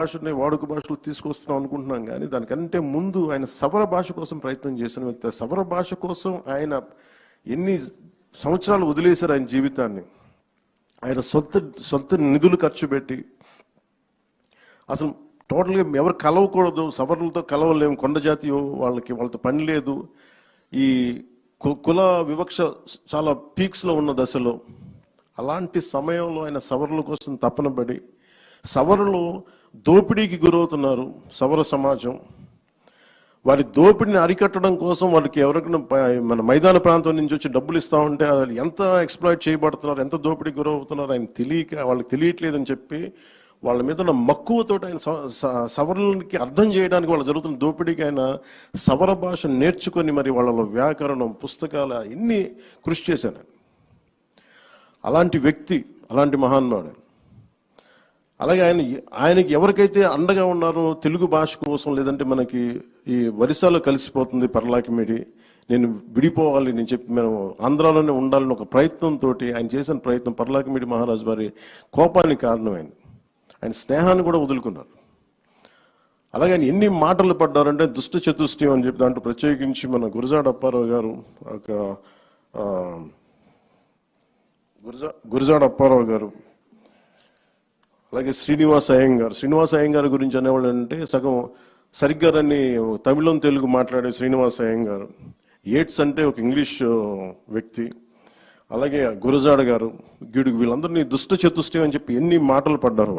భాషని వాడుక భాషలో తీసుకొస్తున్నాం అనుకుంటున్నాం, కానీ దానికంటే ముందు ఆయన సవర భాష కోసం ప్రయత్నం చేసిన వ్యక్తి. సవర భాష కోసం ఆయన ఎన్ని సంవత్సరాలు వదిలేశారు ఆయన జీవితాన్ని. ఆయన సొంత నిధులు ఖర్చు పెట్టి, అసలు టోటల్గా ఎవరు కలవకూడదు, సవర్లతో కలవలేము, కొండ జాతి వాళ్ళతో పని లేదు, ఈ కుల వివక్ష చాలా పీక్స్లో ఉన్న దశలో, అలాంటి సమయంలో ఆయన సవర్ల కోసం తపన పడి, సవరులు దోపిడీకి గురవుతున్నారు. సవర సమాజం వారి దోపిడిని అరికట్టడం కోసం వాళ్ళకి ఎవరికైనా మన మైదాన ప్రాంతం నుంచి వచ్చి డబ్బులు ఇస్తా ఉంటే అది ఎంత ఎక్స్ప్లాయిట్ చేయబడుతున్నారు, ఎంత దోపిడీకి గురవుతున్నారు ఆయన తెలియక, వాళ్ళకి తెలియట్లేదని చెప్పి వాళ్ళ మీద ఉన్న మక్కువతో ఆయన సవరులకి అర్థం చేయడానికి వాళ్ళు జరుగుతున్న దోపిడీకి ఆయన సవర భాష నేర్చుకొని మరి వాళ్ళలో వ్యాకరణం, పుస్తకాలు ఇన్ని కృషి చేశాను. అలాంటి వ్యక్తి, అలాంటి మహానుభావుడు. అలాగే ఆయనకి ఎవరికైతే అండగా ఉన్నారో తెలుగు భాష కోసం, లేదంటే మనకి ఈ వరిసాలో కలిసిపోతుంది పర్లాకిమిడి, నేను విడిపోవాలి నేను చెప్పి మేము ఆంధ్రాలోనే ఉండాలని ఒక ప్రయత్నంతో ఆయన చేసిన ప్రయత్నం పర్లాకిమిడి మహారాజు వారి కోపానికి కారణమైంది. ఆయన స్నేహాన్ని కూడా వదులుకున్నారు. అలాగే ఆయన ఎన్ని మాటలు పడ్డారంటే దుష్ట చతుష్టయం అని చెప్పి దాంట్లో ప్రత్యేకించి మన గురజాడ అప్పారావు గారు, గురజాడ అప్పారావు గారు, అలాగే శ్రీనివాస అయ్యంగారు గురించి అనేవాళ్ళు అంటే సరిగ్గా రన్ని తమిళం తెలుగు మాట్లాడే శ్రీనివాస అయ్యంగారు, ఏట్స్ అంటే ఒక ఇంగ్లీష్ వ్యక్తి, అలాగే గురజాడ గారు, గిడుగు, వీళ్ళందరినీ దుష్ట చతుష్టయం అని చెప్పి ఎన్ని మాటలు పడ్డారు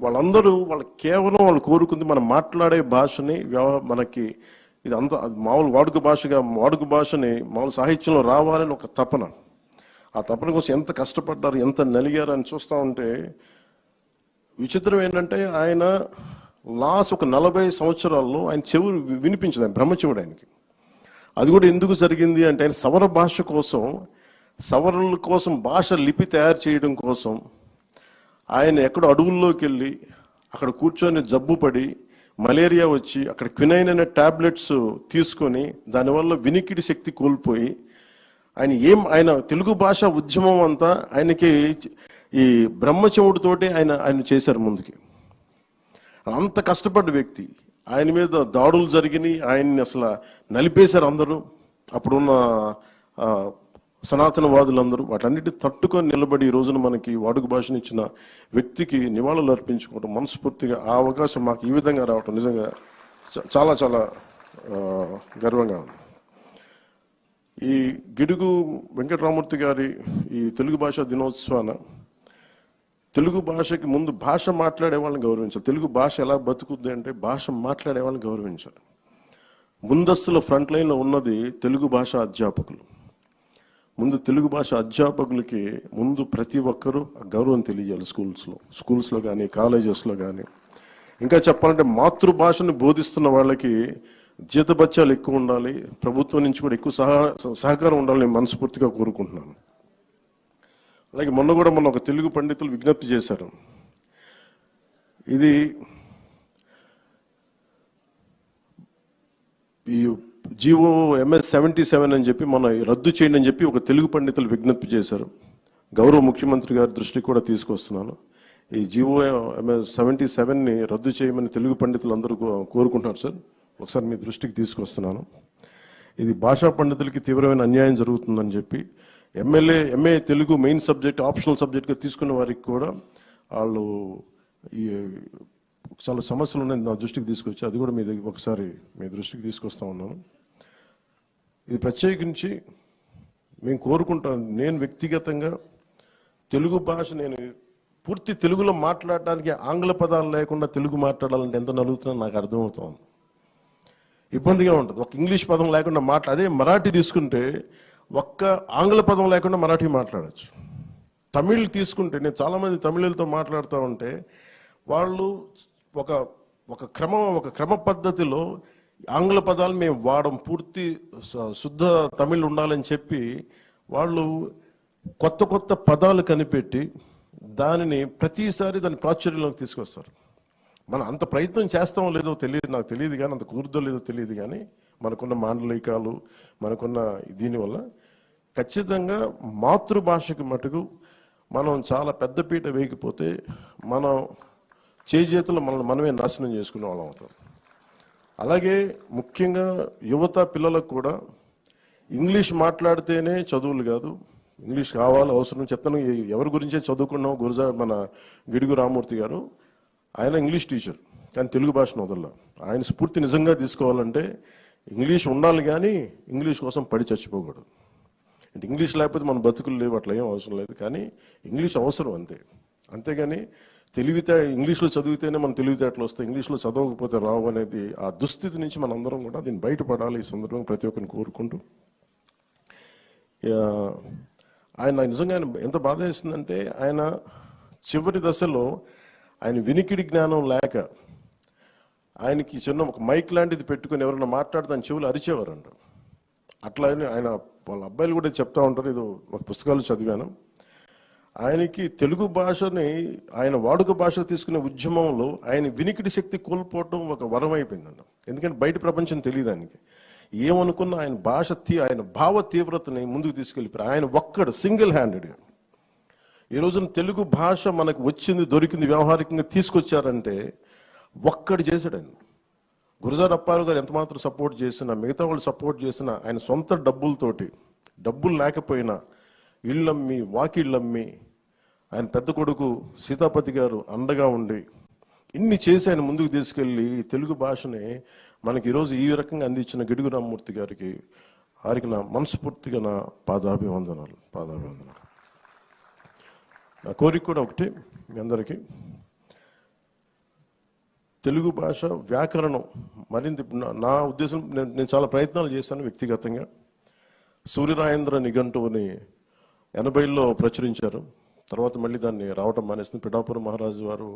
వాళ్ళందరూ కేవలం వాళ్ళు కోరుకుంది మనం మాట్లాడే భాషని మనకి ఇది అంత మామూలు వాడుక భాషని మామూలు సాహిత్యంలో రావాలని ఒక తపన. ఆ తపన కోసం ఎంత కష్టపడ్డారు, ఎంత నలిగారు అని చూస్తూ ఉంటే విచిత్రం ఏంటంటే ఆయన లాస్ట్ ఒక 40 సంవత్సరాల్లో ఆయన చెవులు వినిపించదు, ఆయన బ్రహ్మచెవుడు ఆయనకి. అది కూడా ఎందుకు జరిగింది అంటే ఆయన సవర భాష కోసం, సవరుల కోసం భాష లిపి తయారు చేయడం కోసం ఆయన ఎక్కడో అడవుల్లోకి వెళ్ళి అక్కడ కూర్చొని జబ్బు పడి మలేరియా వచ్చి అక్కడ క్వినైన్ అనే టాబ్లెట్స్ తీసుకొని దానివల్ల వినికిడి శక్తి కోల్పోయి ఆయన తెలుగు భాష ఉద్యమం అంతా ఆయనకి ఈ బ్రహ్మచెవుడితోటి ఆయన చేశారు ముందుకి. అంత కష్టపడ్డ వ్యక్తి. ఆయన మీద దాడులు జరిగినాయి, ఆయన్ని అసలు నలిపేశారు అందరూ, అప్పుడున్న సనాతనవాదులందరూ. వాటన్నిటిని తట్టుకొని నిలబడి ఈ రోజున మనకి వాడుక భాషను ఇచ్చిన వ్యక్తికి నివాళులు అర్పించుకోవడం మనస్ఫూర్తిగా ఆ అవకాశం మాకు ఈ విధంగా రావటం నిజంగా చాలా చాలా గర్వంగా ఉంది. ఈ గిడుగు వెంకటరామూర్తి గారి ఈ తెలుగు భాషా దినోత్సవాన తెలుగు భాషకి ముందు భాష మాట్లాడే వాళ్ళని గౌరవించాలి. తెలుగు భాష ఎలా బతుకుద్ది అంటే భాష మాట్లాడే వాళ్ళని గౌరవించాలి. ముందస్తులో ఫ్రంట్ లైన్లో ఉన్నది తెలుగు భాష అధ్యాపకులు. ముందు తెలుగు భాష అధ్యాపకులకి ముందు ప్రతి ఒక్కరూ గౌరవం తెలియజేయాలి. స్కూల్స్లో కానీ కాలేజెస్లో కానీ. ఇంకా చెప్పాలంటే మాతృభాషను బోధిస్తున్న వాళ్ళకి జీతభత్యాలు ఎక్కువ ఉండాలి, ప్రభుత్వం నుంచి కూడా ఎక్కువ సహకారం ఉండాలని నేను మనస్ఫూర్తిగా కోరుకుంటున్నాను. అలాగే మొన్న ఒక తెలుగు పండితులు విజ్ఞప్తి చేశారు. ఇది ఈ జీవో MS 77 అని చెప్పి మన రద్దు చేయండి అని చెప్పి ఒక తెలుగు పండితులు విజ్ఞప్తి చేశారు. గౌరవ ముఖ్యమంత్రి గారి దృష్టికి కూడా తీసుకొస్తున్నాను. ఈ జీవో MS 77ని రద్దు చేయమని తెలుగు పండితులు అందరూ కోరుకుంటున్నారు సార్. ఒకసారి మీ దృష్టికి తీసుకొస్తున్నాను. ఇది భాషా పండితులకి తీవ్రమైన అన్యాయం జరుగుతుందని చెప్పి MA Telugu main subject optional సబ్జెక్ట్గా తీసుకున్న వారికి కూడా వాళ్ళు ఈ చాలా సమస్యలు ఉన్నాయి నా దృష్టికి తీసుకొచ్చి అది కూడా ఒకసారి మీ దృష్టికి తీసుకొస్తా ఉన్నాను. ఇది ప్రత్యేకించి మేము కోరుకుంటాను, నేను వ్యక్తిగతంగా తెలుగు భాష నేను పూర్తి తెలుగులో మాట్లాడడానికి ఆంగ్ల పదాలు లేకుండా తెలుగు మాట్లాడాలంటే ఎంత నలుగుతున్నాను నాకు అర్థమవుతుంది. ఇబ్బందిగా ఉంటుంది. ఒక ఇంగ్లీష్ పదం లేకుండా అదే మరాఠీ తీసుకుంటే ఒక్క ఆంగ్ల పదం లేకుండా మరాఠీ మాట్లాడచ్చు. తమిళ్ తీసుకుంటే నేను చాలామంది తమిళులతో మాట్లాడుతూ ఉంటే వాళ్ళు ఒక క్రమ పద్ధతిలో ఆంగ్ల పదాలు మేము వాడం, పూర్తి శుద్ధ తమిళ్ ఉండాలని చెప్పి వాళ్ళు కొత్త పదాలు కనిపెట్టి దానిని ప్రతిసారి దాని ప్రాచుర్యంలోకి తీసుకొస్తారు. మనం అంత ప్రయత్నం చేస్తామో లేదో తెలియదు, నాకు తెలియదు కానీ అంత కుదురుదో లేదో తెలియదు కానీ మనకున్న మాండలికాలు మనకున్న దీనివల్ల ఖచ్చితంగా మాతృభాషకి మటుకు మనం చాలా పెద్దపీట వేయకపోతే మనం చేతులు మనమే నాశనం చేసుకునే వాళ్ళం అవుతాం. అలాగే ముఖ్యంగా యువత పిల్లలకు కూడా ఇంగ్లీష్ మాట్లాడితేనే చదువులు కాదు, ఇంగ్లీష్ కావాలి, అవసరం. చెప్తాను, ఎవరి గురించే చదువుకున్నాం, మన గిడుగు రామూర్తి గారు, ఆయన ఇంగ్లీష్ టీచర్, కానీ తెలుగు భాషను వదల. ఆయన స్ఫూర్తి నిజంగా తీసుకోవాలంటే ఇంగ్లీష్ ఉండాలి, కానీ ఇంగ్లీష్ కోసం పడి చచ్చిపోకూడదు. అంటే ఇంగ్లీష్ లేకపోతే మన బతుకులు లేవు, అట్లా ఏం అవసరం లేదు, కానీ ఇంగ్లీష్ అవసరం అంతే. అంతేగాని ఇంగ్లీష్లో చదివితేనే మన తెలివితేటలు వస్తాయి, ఇంగ్లీష్లో చదవకపోతే రావు అనేది ఆ దుస్థితి నుంచి మన అందరం కూడా దీన్ని బయటపడాలి. ఈ సందర్భంగా ప్రతి ఒక్కరిని కోరుకుంటూ, ఆయన నిజంగా ఎంత బాధ వేసిందంటే, ఆయన చివరి దశలో ఆయన వినికిడి జ్ఞానం లేక ఆయనకి చిన్న ఒక మైక్ లాంటిది పెట్టుకుని ఎవరైనా మాట్లాడితే ఆయన చెవులు అరిచేవారంట. అట్లా ఆయన వాళ్ళ అబ్బాయిలు కూడా చెప్తా ఉంటారు, ఇది ఒక పుస్తకాలు చదివాను. ఆయనకి తెలుగు భాషని ఆయన వాడుక భాషకు తీసుకునే ఉద్యమంలో ఆయన వినికిడి శక్తి కోల్పోవటం ఒక వరం అయిపోయిందంట. ఎందుకంటే బయట ప్రపంచం తెలియదు ఆయనకి. ఏమనుకున్న ఆయన ఆయన భావ తీవ్రతని ముందుకు తీసుకెళ్ళిపోయారు. ఆయన ఒక్కడు సింగిల్ హ్యాండెడ్గా ఈ రోజున తెలుగు భాష మనకు వచ్చింది, దొరికింది, వ్యవహారికంగా తీసుకొచ్చారంటే ఒక్కడు చేశాడు ఆయన. గురజాడ అప్పారావు గారు ఎంత మాత్రం సపోర్ట్ చేసినా, మిగతా వాళ్ళు సపోర్ట్ చేసినా, ఆయన సొంత డబ్బులతోటి, డబ్బులు లేకపోయినా ఇళ్ళమ్మి వాకిళ్ళమ్మి, ఆయన పెద్ద కొడుకు సీతాపతి గారు అండగా ఉండి ఇన్ని చేసి ఆయన ముందుకు తీసుకెళ్ళి తెలుగు భాషని మనకి ఈరోజు ఈ రకంగా అందించిన గిడుగు రామమూర్తి గారికి, వారికి నా మనస్ఫూర్తిగా నా పాదాభివందనాలు. నా కోరిక కూడా ఒకటి, మీ అందరికీ తెలుగు భాష వ్యాకరణం మరింత, నా ఉద్దేశం, నేను చాలా ప్రయత్నాలు చేశాను వ్యక్తిగతంగా. సూర్యరాయేంద్ర నిఘంటువుని 80లో ప్రచురించారు. తర్వాత మళ్ళీ దాన్ని రావటం మానేసింది. పిఠాపురం మహారాజు వారు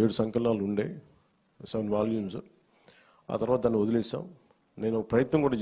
7 సంకలనాలు ఉండే, 7 వాల్యూమ్స్. ఆ తర్వాత దాన్ని వదిలేసాం. నేను ప్రయత్నం కూడా